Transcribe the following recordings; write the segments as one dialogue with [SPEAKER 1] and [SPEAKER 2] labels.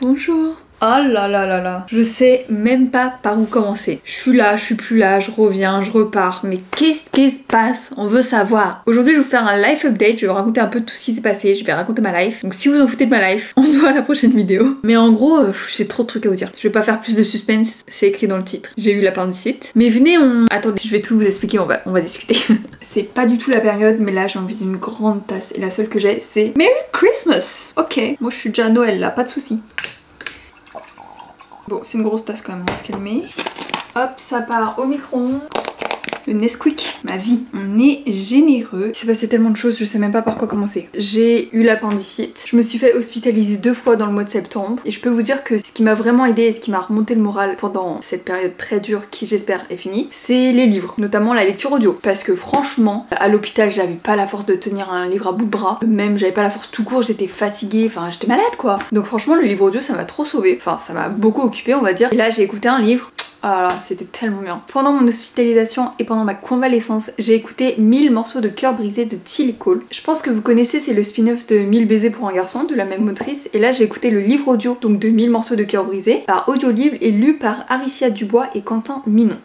[SPEAKER 1] Bonjour. Oh là là là là, je sais même pas par où commencer. Je suis là, je suis plus là, je reviens, je repars, mais qu'est-ce qui se passe? On veut savoir. Aujourd'hui je vais vous faire un life update, je vais vous raconter un peu tout ce qui s'est passé, je vais raconter ma life. Donc si vous en foutez de ma life, on se voit à la prochaine vidéo. Mais en gros, j'ai trop de trucs à vous dire. Je vais pas faire plus de suspense, c'est écrit dans le titre. J'ai eu l'appendicite. Mais venez, Attendez, je vais tout vous expliquer, on va discuter. C'est pas du tout la période, mais là j'ai envie d'une grande tasse. Et la seule que j'ai, c'est Merry Christmas. Ok, moi je suis déjà à Noël là, pas de soucis. Bon, c'est une grosse tasse quand même, on va se calmer. Hop, ça part au micro-ondes. Le Nesquik, ma vie. On est généreux. Il s'est passé tellement de choses, je sais même pas par quoi commencer. J'ai eu l'appendicite. Je me suis fait hospitaliser 2 fois dans le mois de septembre. Et je peux vous dire que ce qui m'a vraiment aidé et ce qui m'a remonté le moral pendant cette période très dure qui j'espère est finie, c'est les livres, notamment la lecture audio. Parce que franchement, à l'hôpital, j'avais pas la force de tenir un livre à bout de bras. Même j'avais pas la force tout court, j'étais fatiguée, enfin j'étais malade quoi. Donc franchement, le livre audio, ça m'a trop sauvée. Enfin, ça m'a beaucoup occupée, on va dire. Et là, j'ai écouté un livre. Ah là, c'était tellement bien. Pendant mon hospitalisation et pendant ma convalescence, j'ai écouté 1000 morceaux de cœur brisé de Tilly Cole. Je pense que vous connaissez, c'est le spin-off de 1000 baisers pour un garçon, de la même autrice. Et là, j'ai écouté le livre audio, donc de 1000 morceaux de cœur brisé, par Audiolib et lu par Aricia Dubois et Quentin Minon.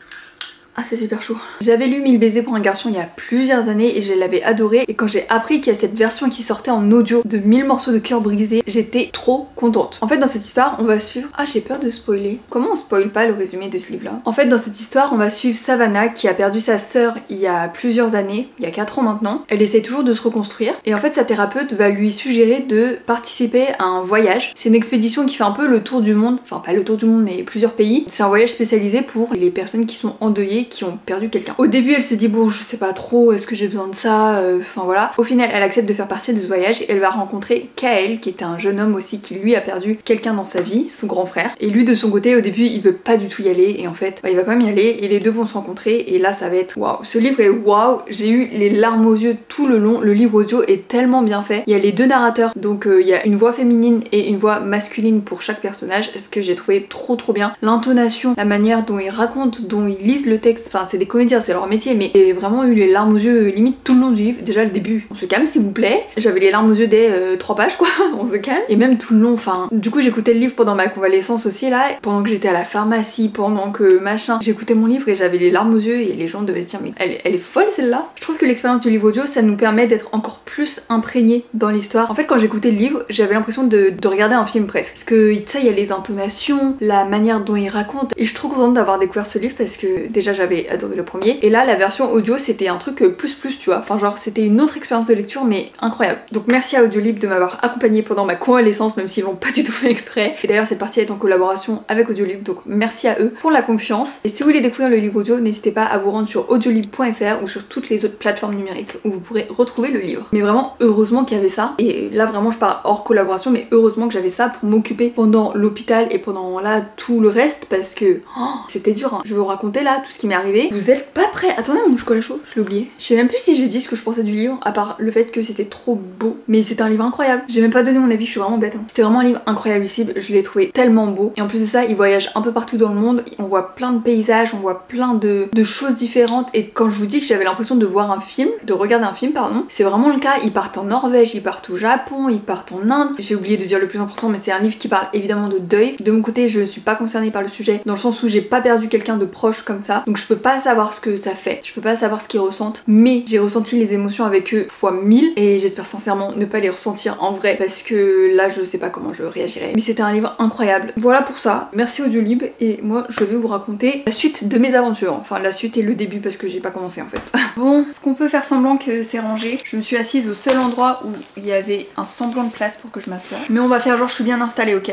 [SPEAKER 1] Ah, c'est super chaud. J'avais lu 1000 baisers pour un garçon il y a plusieurs années et je l'avais adoré. Et quand j'ai appris qu'il y a cette version qui sortait en audio de 1000 morceaux de cœur brisé, j'étais trop contente. En fait, dans cette histoire, on va suivre... Ah, j'ai peur de spoiler. Comment on spoil pas le résumé de ce livre-là? En fait, dans cette histoire, on va suivre Savannah qui a perdu sa sœur il y a plusieurs années, il y a 4 ans maintenant. Elle essaie toujours de se reconstruire. Et en fait, sa thérapeute va lui suggérer de participer à un voyage. C'est une expédition qui fait un peu le tour du monde. Enfin, pas le tour du monde, mais plusieurs pays. C'est un voyage spécialisé pour les personnes qui sont endeuillées, qui ont perdu quelqu'un. Au début elle se dit bon je sais pas trop, est-ce que j'ai besoin de ça, enfin voilà. Au final elle accepte de faire partie de ce voyage et elle va rencontrer Kael qui est un jeune homme aussi qui lui a perdu quelqu'un dans sa vie, son grand frère. Et lui de son côté au début il veut pas du tout y aller et en fait il va quand même y aller et les deux vont se rencontrer et là ça va être waouh. Ce livre est waouh, j'ai eu les larmes aux yeux tout le long, le livre audio est tellement bien fait. Il y a les deux narrateurs donc il y a une voix féminine et une voix masculine pour chaque personnage, ce que j'ai trouvé trop bien. L'intonation, la manière dont ils racontent, dont ils lisent le texte, enfin c'est des comédiens, c'est leur métier, mais j'ai vraiment eu les larmes aux yeux limite tout le long du livre. Déjà le début, on se calme s'il vous plaît. J'avais les larmes aux yeux dès 3 pages quoi, on se calme. Et même tout le long, enfin, du coup j'écoutais le livre pendant ma convalescence aussi là, pendant que j'étais à la pharmacie, pendant que machin, j'écoutais mon livre et j'avais les larmes aux yeux et les gens devaient se dire mais elle est folle celle-là. Je trouve que l'expérience du livre audio ça nous permet d'être encore plus imprégné dans l'histoire. En fait quand j'écoutais le livre, j'avais l'impression de regarder un film presque. Parce que tu sais, il y a les intonations, la manière dont il raconte. Et je suis trop contente d'avoir découvert ce livre parce que déjà j'avais adoré le premier. Et là la version audio c'était un truc plus tu vois, enfin genre c'était une autre expérience de lecture mais incroyable. Donc merci à Audiolib de m'avoir accompagnée pendant ma convalescence même s'ils l'ont pas du tout fait exprès. Et d'ailleurs cette partie est en collaboration avec Audiolib donc merci à eux pour la confiance. Et si vous voulez découvrir le livre audio n'hésitez pas à vous rendre sur audiolib.fr ou sur toutes les autres plateformes numériques où vous pourrez retrouver le livre. Mais vraiment heureusement qu'il y avait ça et là vraiment je parle hors collaboration mais heureusement que j'avais ça pour m'occuper pendant l'hôpital et pendant là tout le reste parce que c'était dur hein. Je vais vous raconter là tout ce qui m'est arrivé. Vous êtes pas prêts? Attendez mon chocolat chaud, je l'ai oublié. Je sais même plus si j'ai dit ce que je pensais du livre, à part le fait que c'était trop beau. Mais c'était un livre incroyable. J'ai même pas donné mon avis, je suis vraiment bête. Hein. C'était vraiment un livre incroyable, je l'ai trouvé tellement beau. Et en plus de ça, il voyage un peu partout dans le monde. On voit plein de paysages, on voit plein de choses différentes. Et quand je vous dis que j'avais l'impression de voir un film, de regarder un film, pardon, c'est vraiment le cas. Ils partent en Norvège, ils partent au Japon, ils partent en Inde. J'ai oublié de dire le plus important, mais c'est un livre qui parle évidemment de deuil. De mon côté, je ne suis pas concernée par le sujet, dans le sens où j'ai pas perdu quelqu'un de proche comme ça. Donc je peux pas savoir ce que ça fait. Je peux pas savoir ce qu'ils ressentent. Mais j'ai ressenti les émotions avec eux fois 1000 et j'espère sincèrement ne pas les ressentir en vrai parce que là je sais pas comment je réagirais. Mais c'était un livre incroyable. Voilà pour ça. Merci Audiolib et moi je vais vous raconter la suite de mes aventures. Enfin la suite et le début parce que j'ai pas commencé en fait. Bon, est-ce qu'on peut faire semblant que c'est rangé? Je me suis assise au seul endroit où il y avait un semblant de place pour que je m'assoie. Mais on va faire genre je suis bien installée, ok?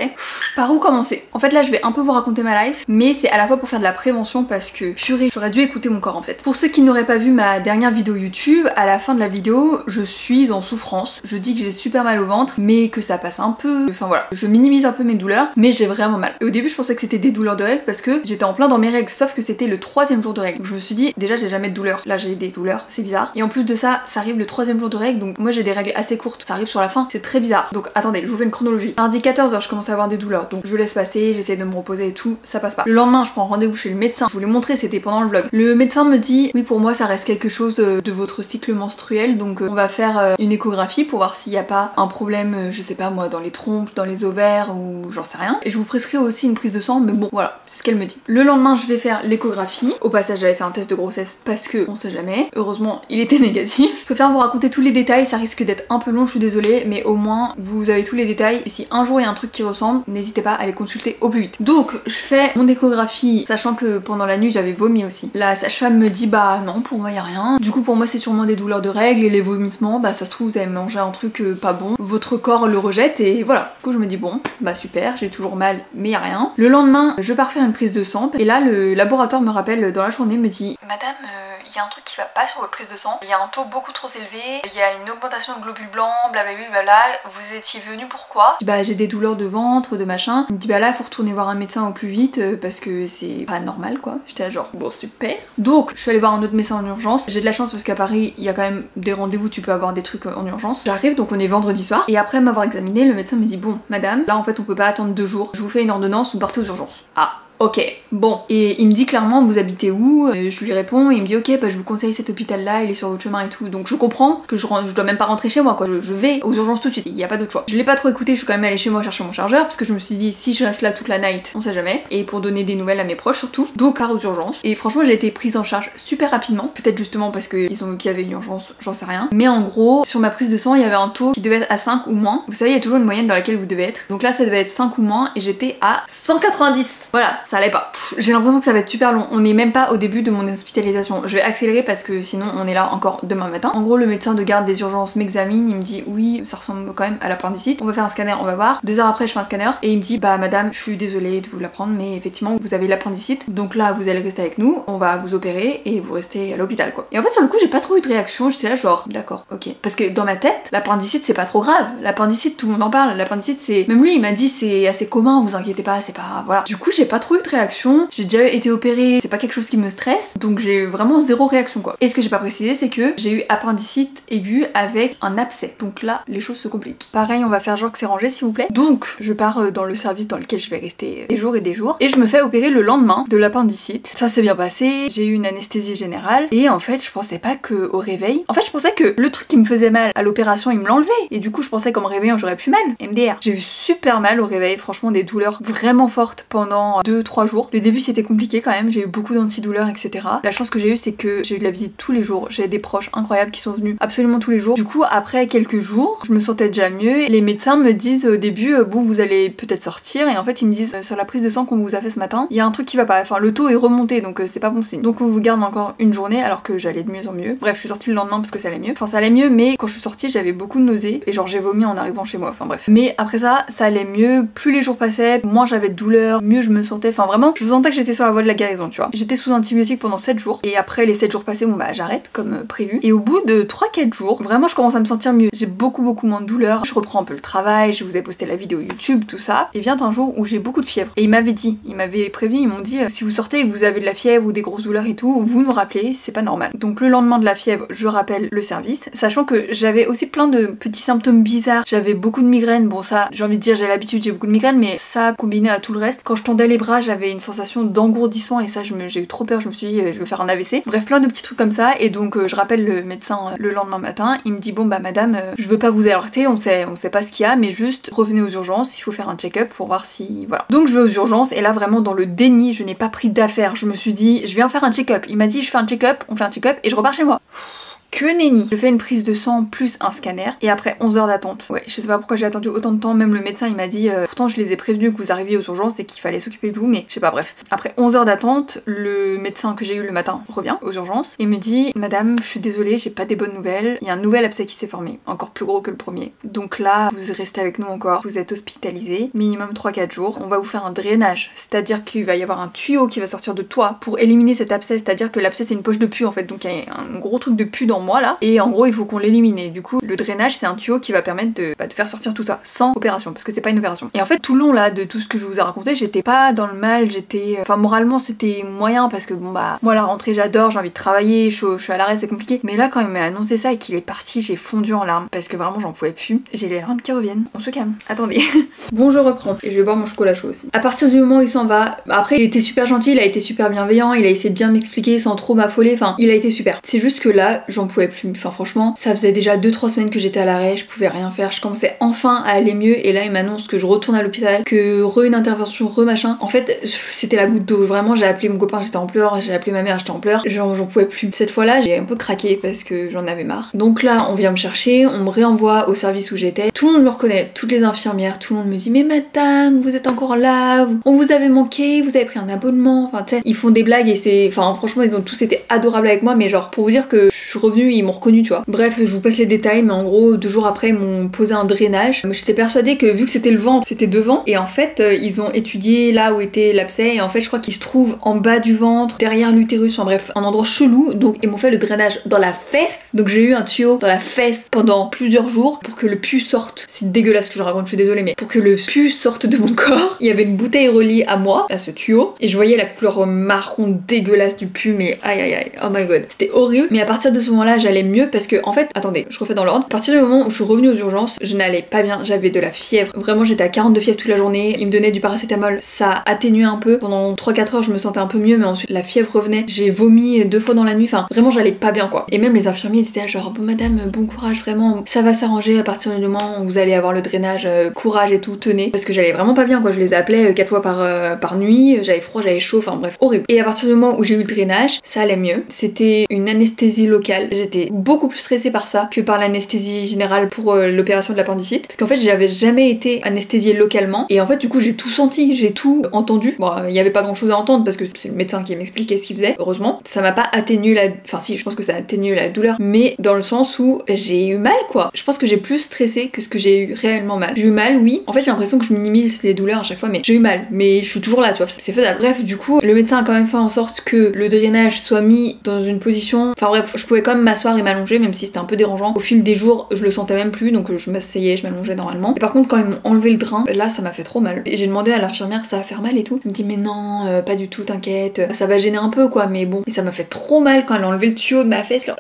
[SPEAKER 1] Par où commencer? En fait là je vais un peu vous raconter ma life mais c'est à la fois pour faire de la prévention parce que purée, j'aurais dû écouter mon corps en fait. Pour ceux qui n'auraient pas vu ma dernière vidéo YouTube, à la fin de la vidéo, je suis en souffrance. Je dis que j'ai super mal au ventre, mais que ça passe un peu. Enfin voilà, je minimise un peu mes douleurs, mais j'ai vraiment mal. Et au début, je pensais que c'était des douleurs de règles parce que j'étais en plein dans mes règles, sauf que c'était le 3e jour de règles. Donc je me suis dit, déjà j'ai jamais de douleurs. Là j'ai des douleurs, c'est bizarre. Et en plus de ça, ça arrive le 3e jour de règles, donc moi j'ai des règles assez courtes. Ça arrive sur la fin, c'est très bizarre. Donc attendez, je vous fais une chronologie. Mardi 14h, je commence à avoir des douleurs, donc je laisse passer, j'essaie de me reposer et tout, ça passe pas. Le lendemain, je prends rendez-vous chez le médecin. Je vous l'ai montré, c'était pendant le vlog. Le médecin me dit oui, pour moi ça reste quelque chose de votre cycle menstruel, donc on va faire une échographie pour voir s'il n'y a pas un problème, je sais pas moi, dans les trompes, dans les ovaires ou j'en sais rien. Et je vous prescris aussi une prise de sang, mais bon voilà, c'est ce qu'elle me dit. Le lendemain je vais faire l'échographie. Au passage j'avais fait un test de grossesse parce que on sait jamais. Heureusement il était négatif. Je préfère vous raconter tous les détails, ça risque d'être un peu long, je suis désolée, mais au moins vous avez tous les détails. Et si un jour il y a un truc qui ressemble, n'hésitez pas à les consulter au plus vite. Donc je fais mon échographie, sachant que pendant la nuit j'avais vomi aussi. La sage-femme me dit bah non, pour moi y a rien. Du coup pour moi c'est sûrement des douleurs de règles et les vomissements, bah ça se trouve vous avez mangé un truc pas bon, votre corps le rejette et voilà. Du coup je me dis bon, bah super, j'ai toujours mal mais y a rien. Le lendemain je pars faire une prise de sang et là le laboratoire me rappelle dans la journée, me dit madame, il y a un truc qui va pas sur votre prise de sang, il y a un taux beaucoup trop élevé, il y a une augmentation de globules blancs, blablabla, blabla. Vous étiez venu pourquoi? Bah j'ai des douleurs de ventre, de machin. Il me dit bah là faut retourner voir un médecin au plus vite parce que c'est pas normal quoi. J'étais là genre bon super. Donc je suis allée voir un autre médecin en urgence. J'ai de la chance parce qu'à Paris il y a quand même des rendez-vous, tu peux avoir des trucs en urgence. J'arrive, donc on est vendredi soir et après m'avoir examiné, le médecin me dit bon madame, là en fait on peut pas attendre 2 jours, je vous fais une ordonnance, vous partez aux urgences. Ah. Ok, bon. Et il me dit clairement vous habitez où? Je lui réponds et il me dit ok bah je vous conseille cet hôpital là, il est sur votre chemin et tout. Donc je comprends que je dois même pas rentrer chez moi quoi, je vais aux urgences tout de suite, il y a pas d'autre choix. Je l'ai pas trop écouté, je suis quand même allée chez moi chercher mon chargeur parce que je me suis dit si je reste là toute la night, on sait jamais. Et pour donner des nouvelles à mes proches surtout. Donc part aux urgences. Et franchement j'ai été prise en charge super rapidement. Peut-être justement parce qu'ils ont vu qu'il y avait une urgence, j'en sais rien. Mais en gros, sur ma prise de sang il y avait un taux qui devait être à 5 ou moins. Vous savez il y a toujours une moyenne dans laquelle vous devez être. Donc là ça devait être 5 ou moins et j'étais à 190. Voilà, ça allait pas. J'ai l'impression que ça va être super long. On n'est même pas au début de mon hospitalisation. Je vais accélérer parce que sinon on est là encore demain matin. En gros le médecin de garde des urgences m'examine, il me dit oui ça ressemble quand même à l'appendicite. On va faire un scanner, on va voir. 2 heures après je fais un scanner et il me dit bah madame je suis désolée de vous l'apprendre mais effectivement vous avez l'appendicite. Donc là vous allez rester avec nous, on va vous opérer et vous restez à l'hôpital quoi. Et en fait sur le coup j'ai pas trop eu de réaction, j'étais là genre d'accord ok. Parce que dans ma tête l'appendicite c'est pas trop grave. L'appendicite tout le monde en parle. L'appendicite c'est... Même lui il m'a dit c'est assez commun, vous inquiétez pas, c'est pas... Voilà. Du coup j'ai pas trop eu de réaction. J'ai déjà été opérée, c'est pas quelque chose qui me stresse, donc j'ai vraiment zéro réaction quoi. Et ce que j'ai pas précisé c'est que j'ai eu appendicite aiguë avec un abcès. Donc là les choses se compliquent. Pareil on va faire genre que c'est rangé s'il vous plaît. Donc je pars dans le service dans lequel je vais rester des jours et des jours et je me fais opérer le lendemain de l'appendicite. Ça s'est bien passé, j'ai eu une anesthésie générale et en fait je pensais pas que au réveil, en fait je pensais que le truc qui me faisait mal à l'opération il me l'enlevait et du coup je pensais qu'en me réveillant j'aurais plus mal. MDR. J'ai eu super mal au réveil, franchement des douleurs vraiment fortes pendant 2-3 jours. Le début c'était compliqué quand même, j'ai eu beaucoup d'antidouleurs etc. La chance que j'ai eue c'est que j'ai eu de la visite tous les jours, j'ai des proches incroyables qui sont venus absolument tous les jours. Du coup après quelques jours je me sentais déjà mieux. Les médecins me disent au début bon vous allez peut-être sortir et en fait ils me disent sur la prise de sang qu'on vous a fait ce matin il y a un truc qui va pas, enfin le taux est remonté donc c'est pas bon signe. Donc on vous garde encore une journée alors que j'allais de mieux en mieux. Bref je suis sortie le lendemain parce que ça allait mieux. Enfin ça allait mieux mais quand je suis sortie j'avais beaucoup de nausées et genre j'ai vomi en arrivant chez moi, enfin bref. Mais après ça allait mieux, plus les jours passaient, moins j'avais de douleurs, mieux je me sentais, enfin vraiment je sentais que j'étais sur la voie de la guérison tu vois. J'étais sous antibiotiques pendant 7 jours et après les 7 jours passés bon bah j'arrête comme prévu et au bout de 3-4 jours vraiment je commence à me sentir mieux. J'ai beaucoup moins de douleurs, je reprends un peu le travail, je vous ai posté la vidéo YouTube tout ça et vient un jour où j'ai beaucoup de fièvre et ils m'avaient dit, ils m'avaient prévenu, ils m'ont dit si vous sortez et que vous avez de la fièvre ou des grosses douleurs et tout, vous nous rappelez, c'est pas normal. Donc le lendemain de la fièvre je rappelle le service, sachant que j'avais aussi plein de petits symptômes bizarres, j'avais beaucoup de migraines, bon ça j'ai envie de dire j'ai l'habitude, j'ai beaucoup de migraines mais ça combiné à tout le reste, quand je tendais les bras j'avais une sensation d'engourdissement et ça j'ai eu trop peur, je me suis dit je vais faire un AVC. Bref plein de petits trucs comme ça et donc je rappelle le médecin le lendemain matin, il me dit bon bah madame je veux pas vous alerter, on sait pas ce qu'il y a mais juste revenez aux urgences, il faut faire un check-up pour voir si... voilà. Donc je vais aux urgences et là vraiment dans le déni je n'ai pas pris d'affaire, je me suis dit je viens faire un check-up, il m'a dit je fais un check-up, on fait un check-up et je repars chez moi. Que nenni. Je fais une prise de sang plus un scanner et après 11 heures d'attente. Ouais, je sais pas pourquoi j'ai attendu autant de temps, même le médecin il m'a dit pourtant je les ai prévenus que vous arriviez aux urgences et qu'il fallait s'occuper de vous, mais je sais pas, bref. Après 11 heures d'attente, le médecin que j'ai eu le matin revient aux urgences et me dit madame, je suis désolée, j'ai pas des bonnes nouvelles, il y a un nouvel abcès qui s'est formé, encore plus gros que le premier. Donc là, vous restez avec nous encore, vous êtes hospitalisé, minimum 3-4 jours, on va vous faire un drainage, c'est-à-dire qu'il va y avoir un tuyau qui va sortir de toi pour éliminer cet abcès, c'est-à-dire que l'abcès c'est une poche de pus en fait, donc il y a un gros truc de pus dans moi là, et en gros il faut qu'on l'élimine. Et du coup le drainage c'est un tuyau qui va permettre de faire sortir tout ça sans opération, parce que c'est pas une opération. Et en fait tout le long là de tout ce que je vous ai raconté, j'étais pas dans le mal, j'étais... Enfin moralement c'était moyen, parce que bon bah moi la rentrée j'adore, j'ai envie de travailler, je suis à l'arrêt, c'est compliqué. Mais là quand il m'a annoncé ça et qu'il est parti, j'ai fondu en larmes, parce que vraiment j'en pouvais plus. J'ai les larmes qui reviennent. On se calme. Attendez. Bon, je reprends. Et je vais boire mon chocolat chaud aussi. À partir du moment où il s'en va, après il était super gentil, il a été super bienveillant, il a essayé de bien m'expliquer sans trop m'affoler, enfin il a été super. C'est juste que là j'en pouvais plus. Enfin franchement, ça faisait déjà 2-3 semaines que j'étais à l'arrêt, je pouvais rien faire, je commençais enfin à aller mieux, et là il m'annonce que je retourne à l'hôpital, que une intervention, machin. En fait c'était la goutte d'eau, vraiment j'ai appelé mon copain, j'étais en pleurs, j'ai appelé ma mère, j'étais en pleurs, j'en pouvais plus. Cette fois là j'ai un peu craqué parce que j'en avais marre. Donc là on vient me chercher, on me réenvoie au service où j'étais, tout le monde me reconnaît, toutes les infirmières, tout le monde me dit mais madame vous êtes encore là, on vous avait manqué, vous avez pris un abonnement, enfin tu sais, ils font des blagues et c'est... Enfin franchement ils ont tous été adorables avec moi, mais genre pour vous dire que je suis revenue, ils m'ont reconnu tu vois. Bref, je vous passe les détails, mais en gros 2 jours après ils m'ont posé un drainage. J'étais persuadée que vu que c'était le ventre, c'était devant, et en fait ils ont étudié là où était l'abcès, et en fait je crois qu'il se trouve en bas du ventre, derrière l'utérus, enfin bref, un endroit chelou, donc ils m'ont fait le drainage dans la fesse, donc j'ai eu un tuyau dans la fesse pendant plusieurs jours pour que le pus sorte. C'est dégueulasse ce que je raconte, je suis désolée, mais pour que le pus sorte de mon corps, il y avait une bouteille reliée à moi, à ce tuyau, et je voyais la couleur marron dégueulasse du pus, mais aïe aïe aïe, oh my god, c'était horrible. Mais à partir de ce moment-là, j'allais mieux parce que en fait, attendez, je refais dans l'ordre. À partir du moment où je suis revenue aux urgences, je n'allais pas bien, j'avais de la fièvre. Vraiment, j'étais à 42 fièvre toute la journée. Ils me donnaient du paracétamol, ça atténuait un peu. Pendant 3-4 heures, je me sentais un peu mieux, mais ensuite la fièvre revenait. J'ai vomi 2 fois dans la nuit. Enfin, vraiment, j'allais pas bien quoi. Et même les infirmiers ils étaient genre bon madame, bon courage, vraiment, ça va s'arranger à partir du moment où vous allez avoir le drainage, courage et tout, tenez. Parce que j'allais vraiment pas bien quoi. Je les appelais 4 fois par nuit, j'avais froid, j'avais chaud, enfin bref, horrible. Et à partir du moment où j'ai eu le drainage, ça allait mieux. C'était une anesthésie locale. J'étais beaucoup plus stressée par ça que par l'anesthésie générale pour l'opération de l'appendicite. Parce qu'en fait, j'avais jamais été anesthésiée localement. Et en fait, du coup, j'ai tout senti, j'ai tout entendu. Bon, il y avait pas grand chose à entendre parce que c'est le médecin qui m'expliquait ce qu'il faisait. Heureusement, ça m'a pas atténué la... Enfin si, je pense que ça a atténué la douleur. Mais dans le sens où j'ai eu mal quoi. Je pense que j'ai plus stressé que ce que j'ai eu réellement mal. J'ai eu mal, oui. En fait, j'ai l'impression que je minimise les douleurs à chaque fois, mais j'ai eu mal. Mais je suis toujours là, tu vois. C'est faisable. Bref, du coup, le médecin a quand même fait en sorte que le drainage soit mis dans une position... Enfin bref, je pouvais quand même m'asseoir et m'allonger, même si c'était un peu dérangeant. Au fil des jours, je le sentais même plus, donc je m'asseyais, je m'allongeais normalement. Et par contre, quand ils m'ont enlevé le drain, là, ça m'a fait trop mal. Et j'ai demandé à l'infirmière, ça va faire mal et tout. Elle me dit, mais non, pas du tout, t'inquiète. Ça va gêner un peu, quoi, mais bon. Et ça m'a fait trop mal quand elle a enlevé le tuyau de ma fesse, là.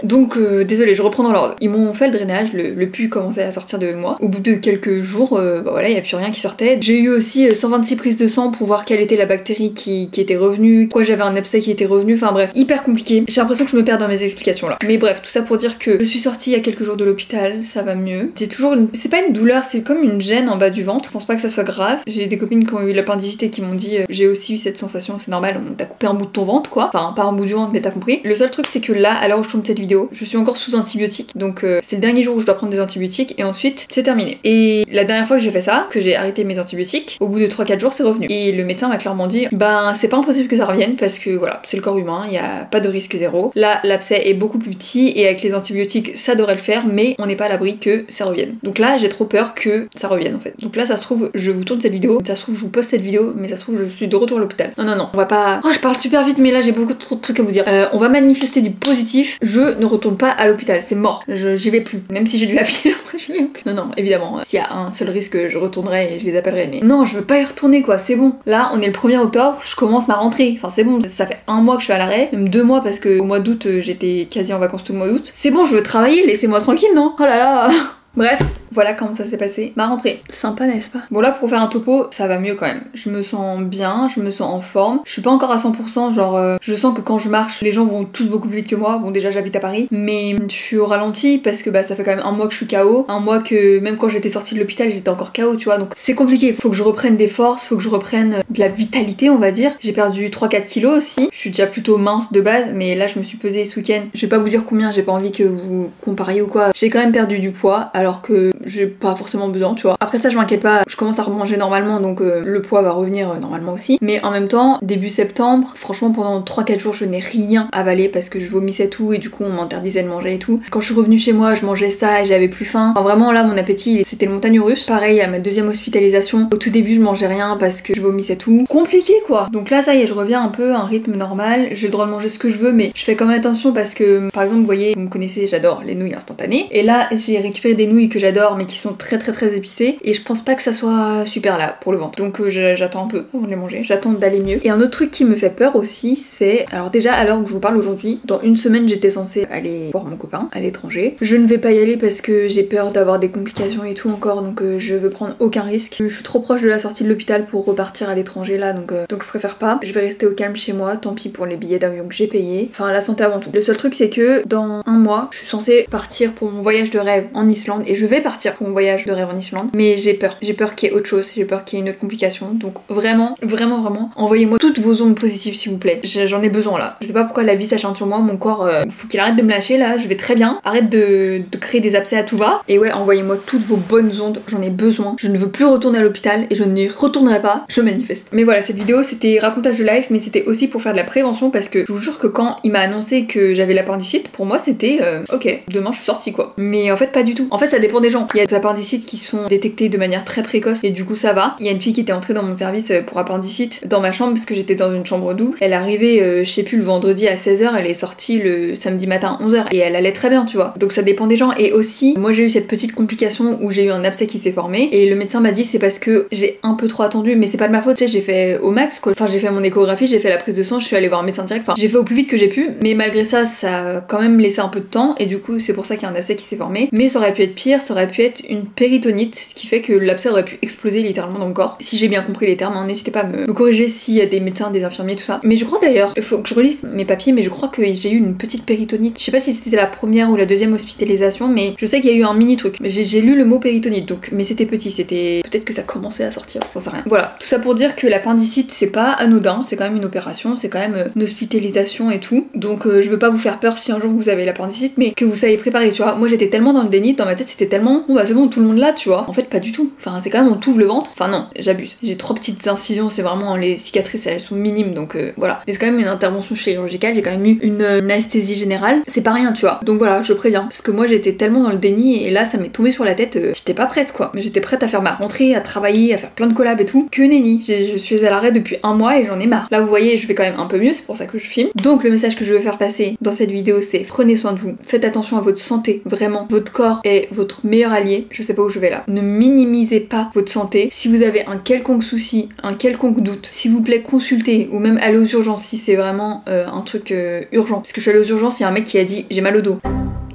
[SPEAKER 1] Donc, désolé, je reprends dans l'ordre. Ils m'ont fait le drainage, le pus commençait à sortir de moi. Au bout de quelques jours, bah voilà, il y a plus rien qui sortait. J'ai eu aussi 126 prises de sang pour voir quelle était la bactérie qui était revenue, quoi j'avais un abcès qui était revenu, enfin bref, hyper compliqué. J'ai l'impression que je me perds dans mes explications là. Mais bref, tout ça pour dire que je suis sortie il y a quelques jours de l'hôpital, ça va mieux. J'ai toujours une... C'est pas une douleur, c'est comme une gêne en bas du ventre. Je pense pas que ça soit grave. J'ai des copines qui ont eu l'appendicite et qui m'ont dit j'ai aussi eu cette sensation, c'est normal, on t'a coupé un bout de ton ventre quoi. Enfin, pas un bout du ventre, mais t'as compris. Le seul truc c'est que là, à l'heure où je tourne cette vidéo, je suis encore sous antibiotiques. Donc c'est le dernier jour où je dois prendre des antibiotiques et ensuite c'est terminé. Et la dernière fois que j'ai fait ça, que j'ai arrêté mes antibiotiques, au bout de 3-4 jours c'est revenu. Et le médecin m'a clairement dit ben c'est pas impossible que ça revienne parce que voilà, c'est le corps humain, il y a pas de risque zéro. Là, l'abcès est beaucoup plus petit et avec les antibiotiques ça devrait le faire, mais on n'est pas à l'abri que ça revienne. Donc là, j'ai trop peur que ça revienne en fait. Donc là, ça se trouve, je vous tourne cette vidéo, ça se trouve, je vous poste cette vidéo, mais ça se trouve, je suis de retour à l'hôpital. Non, non, non, on va pas... Oh, je parle super vite, mais là, j'ai beaucoup trop de trucs à vous dire. On va manifester du positif, je ne retourne pas à l'hôpital, c'est mort. J'y vais plus. Même si j'ai de la fièvre, je vais plus. Non, non, évidemment, s'il y a un seul risque, je retournerai et je les appellerai, mais non, je veux pas y retourner quoi, c'est bon. Là, on est le 1er octobre, je commence ma rentrée. Enfin, c'est bon, ça fait 1 mois que je suis à l'arrêt, même 2 mois parce que au mois d'août, j'étais quasi en vacances tout le mois d'août. C'est bon, je veux travailler, laissez-moi tranquille, non? Oh là là. Bref, voilà comment ça s'est passé. Ma rentrée. Sympa, n'est-ce pas? Bon là, pour faire un topo, ça va mieux quand même. Je me sens bien, je me sens en forme. Je suis pas encore à 100%, genre je sens que quand je marche, les gens vont tous beaucoup plus vite que moi. Bon déjà j'habite à Paris, mais je suis au ralenti parce que bah ça fait quand même 1 mois que je suis KO. 1 mois que même quand j'étais sortie de l'hôpital, j'étais encore KO, tu vois. Donc c'est compliqué. Faut que je reprenne des forces, faut que je reprenne de la vitalité, on va dire. J'ai perdu 3-4 kilos aussi. Je suis déjà plutôt mince de base, mais là je me suis pesée ce week-end. Je vais pas vous dire combien, j'ai pas envie que vous compariez ou quoi. J'ai quand même perdu du poids, alors que j'ai pas forcément besoin, tu vois. Après ça, je m'inquiète pas, je commence à remanger normalement, donc le poids va revenir normalement aussi. Mais en même temps, début septembre, franchement, pendant 3-4 jours, je n'ai rien avalé parce que je vomissais tout et du coup, on m'interdisait de manger et tout. Quand je suis revenue chez moi, je mangeais ça et j'avais plus faim. Enfin, vraiment, là, mon appétit, c'était le montagne russe. Pareil, à ma deuxième hospitalisation, au tout début, je mangeais rien parce que je vomissais tout. Compliqué, quoi. Donc là, ça y est, je reviens un peu à un rythme normal. J'ai le droit de manger ce que je veux, mais je fais quand même attention parce que, par exemple, vous voyez, vous me connaissez, j'adore les nouilles instantanées. Et là, j'ai récupéré des nouilles que j'adore, mais qui sont très épicées. Et je pense pas que ça soit super là pour le ventre. Donc j'attends un peu avant de les manger. J'attends d'aller mieux. Et un autre truc qui me fait peur aussi, c'est... Alors déjà, à l'heure où je vous parle aujourd'hui, dans une semaine, j'étais censée aller voir mon copain à l'étranger. Je ne vais pas y aller parce que j'ai peur d'avoir des complications et tout encore, donc je veux prendre aucun risque. Je suis trop proche de la sortie de l'hôpital pour repartir à l'étranger là, donc je préfère pas. Je vais rester au calme chez moi, tant pis pour les billets d'avion que j'ai payés. Enfin, la santé avant tout. Le seul truc, c'est que dans un mois, je suis censée partir pour mon voyage de rêve en Islande, et je vais partir pour mon voyage de rêve en Islande, mais j'ai peur. J'ai peur qu'il y ait autre chose, j'ai peur qu'il y ait une autre complication. Donc vraiment, envoyez-moi toutes vos ondes positives s'il vous plaît. J'en ai besoin là. Je sais pas pourquoi la vie s'acharne sur moi, mon corps, faut qu'il arrête de me lâcher là, je vais très bien. Arrête de créer des abcès à tout va. Et ouais, envoyez-moi toutes vos bonnes ondes, j'en ai besoin. Je ne veux plus retourner à l'hôpital et je n'y retournerai pas, je manifeste. Mais voilà, cette vidéo c'était racontage de life, mais c'était aussi pour faire de la prévention parce que je vous jure que quand il m'a annoncé que j'avais l'appendicite, pour moi c'était ok, demain je suis sortie quoi. Mais en fait pas du tout. En fait ça dépend des gens. Il y a des appendicites qui sont détectés de manière très précoce et du coup ça va. Il y a une fille qui était entrée dans mon service pour appendicite dans ma chambre parce que j'étais dans une chambre double. Elle est arrivée, je sais plus, le vendredi à 16h, elle est sortie le samedi matin à 11h et elle allait très bien, tu vois. Donc ça dépend des gens. Et aussi, moi j'ai eu cette petite complication où j'ai eu un abcès qui s'est formé et le médecin m'a dit c'est parce que j'ai un peu trop attendu, mais c'est pas de ma faute, tu sais, j'ai fait au max quoi. Enfin j'ai fait mon échographie, j'ai fait la prise de sang, je suis allée voir un médecin direct, enfin j'ai fait au plus vite que j'ai pu, mais malgré ça, ça a quand même laissé un peu de temps et du coup c'est pour ça qu'il y a un abcès qui s'est formé. Mais ça aurait pu être pire, ça aurait pu être une péritonite, ce qui fait que l'abcès aurait pu exploser littéralement dans le corps. Si j'ai bien compris les termes, hein, n'hésitez pas à me corriger s'il y a des médecins, des infirmiers, tout ça. Mais je crois d'ailleurs, il faut que je relise mes papiers, mais je crois que j'ai eu une petite péritonite. Je sais pas si c'était la première ou la deuxième hospitalisation, mais je sais qu'il y a eu un mini truc. J'ai lu le mot péritonite, donc, mais c'était petit, c'était... Peut-être que ça commençait à sortir, j'en sais rien. Voilà, tout ça pour dire que l'appendicite, c'est pas anodin, c'est quand même une opération, c'est quand même une hospitalisation et tout. Donc je veux pas vous faire peur si un jour vous avez l'appendicite, mais que vous soyez préparé, tu vois. Moi j'étais tellement dans le déni, dans ma tête c'était tellement... Bon bah c'est bon, tout le monde là, tu vois. En fait pas du tout. Enfin c'est quand même, on t'ouvre le ventre. Enfin non, j'abuse. J'ai 3 petites incisions, c'est vraiment... Les cicatrices elles sont minimes, donc voilà. Mais c'est quand même une intervention chirurgicale, j'ai quand même eu une anesthésie générale. C'est pas rien, tu vois. Donc voilà, je préviens. Parce que moi j'étais tellement dans le déni et là ça m'est tombé sur la tête, j'étais pas prête quoi. Mais j'étais prête à faire ma rentrée, à travailler, à faire plein de collabs et tout. Que nenni. Je suis à l'arrêt depuis un mois et j'en ai marre. Là vous voyez, je vais quand même un peu mieux, c'est pour ça que je filme. Donc le message que je veux faire passer dans cette vidéo c'est prenez soin de vous, faites attention à votre santé, vraiment. Votre corps est votre meilleur allié. Je sais pas où je vais là. Ne minimisez pas votre santé. Si vous avez un quelconque souci, un quelconque doute, s'il vous plaît consultez ou même allez aux urgences si c'est vraiment un truc urgent. Parce que je suis allée aux urgences, il y a un mec qui a dit j'ai mal au dos.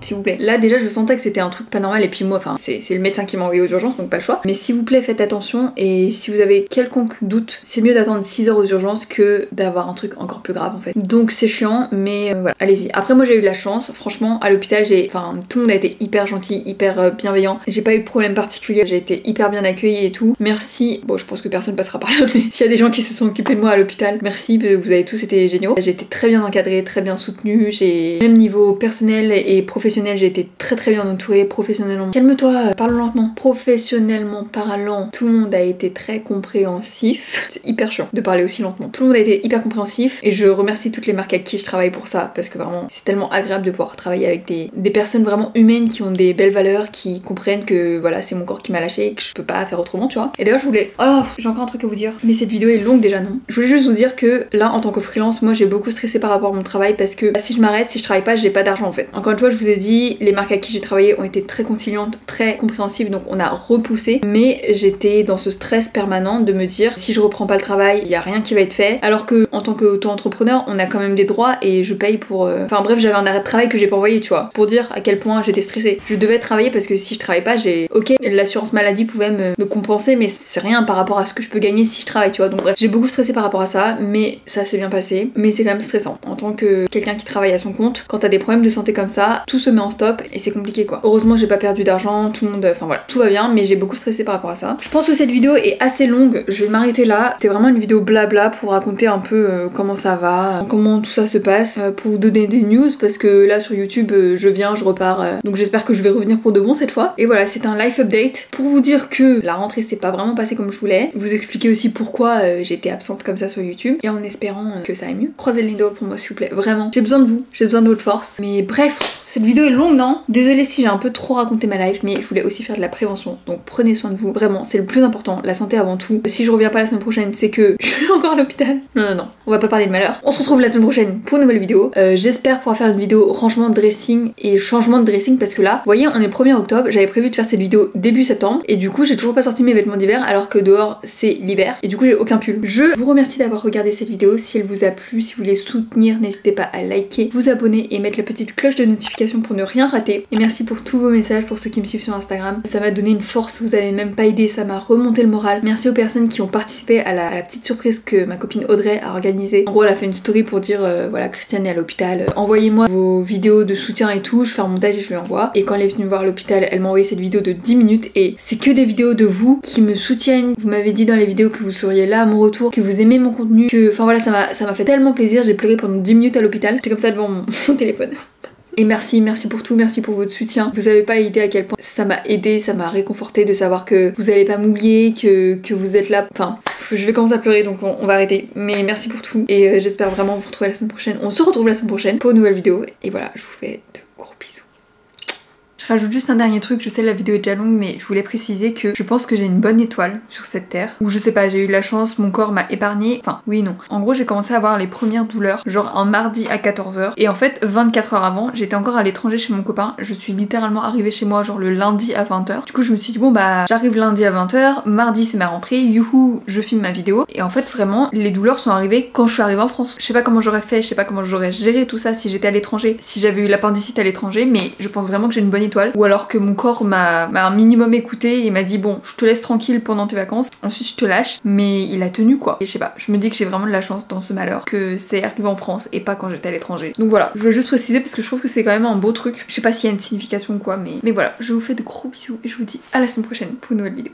[SPEAKER 1] S'il vous plaît. Là déjà je sentais que c'était un truc pas normal et puis moi, enfin c'est le médecin qui m'a envoyé aux urgences donc pas le choix. Mais s'il vous plaît faites attention et si vous avez quelconque doute, c'est mieux d'attendre 6 heures aux urgences que d'avoir un truc encore plus grave en fait. Donc c'est chiant mais voilà, allez-y. Après moi j'ai eu de la chance, franchement à l'hôpital enfin tout le monde a été hyper gentil, hyper bienveillant. J'ai pas eu de problème particulier, j'ai été hyper bien accueillie et tout. Merci, bon je pense que personne passera par là mais s'il y a des gens qui se sont occupés de moi à l'hôpital, merci, vous avez tous été géniaux. J'ai été très bien encadrée, très bien soutenue, j'ai même niveau personnel et professionnel j'ai été très bien entourée professionnellement. Calme-toi, parle lentement. Professionnellement parlant, tout le monde a été très compréhensif. C'est hyper chiant de parler aussi lentement. Tout le monde a été hyper compréhensif et je remercie toutes les marques à qui je travaille pour ça parce que vraiment c'est tellement agréable de pouvoir travailler avec des personnes vraiment humaines qui ont des belles valeurs, qui comprennent que voilà c'est mon corps qui m'a lâché et que je peux pas faire autrement, tu vois. Et d'ailleurs je voulais... Oh là, j'ai encore un truc à vous dire. Mais cette vidéo est longue déjà, non? Je voulais juste vous dire que là en tant que freelance, moi j'ai beaucoup stressé par rapport à mon travail parce que si je m'arrête, si je travaille pas, j'ai pas d'argent en fait. Encore une fois je vous ai dit, les marques à qui j'ai travaillé ont été très conciliantes, très compréhensives, donc on a repoussé, mais j'étais dans ce stress permanent de me dire si je reprends pas le travail, il y a rien qui va être fait, alors que en tant qu'auto-entrepreneur, on a quand même des droits et je paye pour... Enfin bref, j'avais un arrêt de travail que j'ai pas envoyé, tu vois, pour dire à quel point j'étais stressée. Je devais travailler parce que si je travaille pas, ok, l'assurance maladie pouvait me compenser, mais c'est rien par rapport à ce que je peux gagner si je travaille, tu vois, donc bref, j'ai beaucoup stressé par rapport à ça, mais ça s'est bien passé, mais c'est quand même stressant. En tant que quelqu'un qui travaille à son compte, quand t'as des problèmes de santé comme ça, tout ce met en stop et c'est compliqué quoi. Heureusement j'ai pas perdu d'argent, tout le monde, enfin voilà, tout va bien, mais j'ai beaucoup stressé par rapport à ça. Je pense que cette vidéo est assez longue, je vais m'arrêter là. C'était vraiment une vidéo blabla pour raconter un peu comment ça va, comment tout ça se passe, pour vous donner des news parce que là sur YouTube je viens, je repars, donc j'espère que je vais revenir pour de bon cette fois. Et voilà, c'est un life update pour vous dire que la rentrée s'est pas vraiment passée comme je voulais, vous expliquer aussi pourquoi j'étais absente comme ça sur YouTube et en espérant que ça aille mieux. Croisez les doigts pour moi s'il vous plaît, vraiment. J'ai besoin de vous, j'ai besoin de votre force. Mais bref, cette vidéo est longue, non? Désolée si j'ai un peu trop raconté ma life, mais je voulais aussi faire de la prévention. Donc prenez soin de vous, vraiment, c'est le plus important. La santé avant tout. Si je reviens pas la semaine prochaine, c'est que je suis encore à l'hôpital. Non, on va pas parler de malheur. On se retrouve la semaine prochaine pour une nouvelle vidéo. J'espère pouvoir faire une vidéo rangement de dressing et changement de dressing parce que là, vous voyez, on est le 1er octobre, j'avais prévu de faire cette vidéo début septembre et du coup j'ai toujours pas sorti mes vêtements d'hiver alors que dehors c'est l'hiver et du coup j'ai aucun pull. Je vous remercie d'avoir regardé cette vidéo. Si elle vous a plu, si vous voulez soutenir, n'hésitez pas à liker, vous abonner et mettre la petite cloche de notification pour ne rien rater. Et merci pour tous vos messages, pour ceux qui me suivent sur Instagram. Ça m'a donné une force, vous avez même pas aidé, ça m'a remonté le moral. Merci aux personnes qui ont participé à la petite surprise que ma copine Audrey a organisée. En gros, elle a fait une story pour dire voilà, Christiane est à l'hôpital, envoyez-moi vos vidéos de soutien et tout, je fais un montage et je lui envoie. Et quand elle est venue me voir à l'hôpital, elle m'a envoyé cette vidéo de 10 minutes et c'est que des vidéos de vous qui me soutiennent. Vous m'avez dit dans les vidéos que vous seriez là à mon retour, que vous aimez mon contenu, que enfin voilà, ça m'a fait tellement plaisir, j'ai pleuré pendant 10 minutes à l'hôpital. J'étais comme ça devant mon téléphone. Et merci pour tout, merci pour votre soutien. Vous avez pas idée à quel point ça m'a aidé, ça m'a réconforté de savoir que vous allez pas m'oublier, que vous êtes là. Enfin, je vais commencer à pleurer donc on va arrêter. Mais merci pour tout et j'espère vraiment vous retrouver la semaine prochaine. On se retrouve la semaine prochaine pour une nouvelle vidéo. Et voilà, je vous fais de gros bisous. Je rajoute juste un dernier truc, je sais la vidéo est déjà longue mais je voulais préciser que je pense que j'ai une bonne étoile sur cette terre. Ou je sais pas, j'ai eu de la chance, mon corps m'a épargné. Enfin oui non. En gros j'ai commencé à avoir les premières douleurs genre un mardi à 14h. Et en fait 24 heures avant j'étais encore à l'étranger chez mon copain. Je suis littéralement arrivée chez moi genre le lundi à 20h. Du coup je me suis dit bon bah j'arrive lundi à 20h, mardi c'est ma rentrée, youhou je filme ma vidéo. Et en fait vraiment les douleurs sont arrivées quand je suis arrivée en France. Je sais pas comment j'aurais fait, je sais pas comment j'aurais géré tout ça si j'étais à l'étranger, si j'avais eu l'appendicite à l'étranger, mais je pense vraiment que j'ai une bonne étoile. Ou alors que mon corps m'a un minimum écouté et m'a dit bon je te laisse tranquille pendant tes vacances, ensuite je te lâche, mais il a tenu quoi. Et je sais pas, je me dis que j'ai vraiment de la chance dans ce malheur, que c'est arrivé en France et pas quand j'étais à l'étranger. Donc voilà, je voulais juste préciser parce que je trouve que c'est quand même un beau truc. Je sais pas s'il y a une signification ou quoi, mais voilà, je vous fais de gros bisous et je vous dis à la semaine prochaine pour une nouvelle vidéo.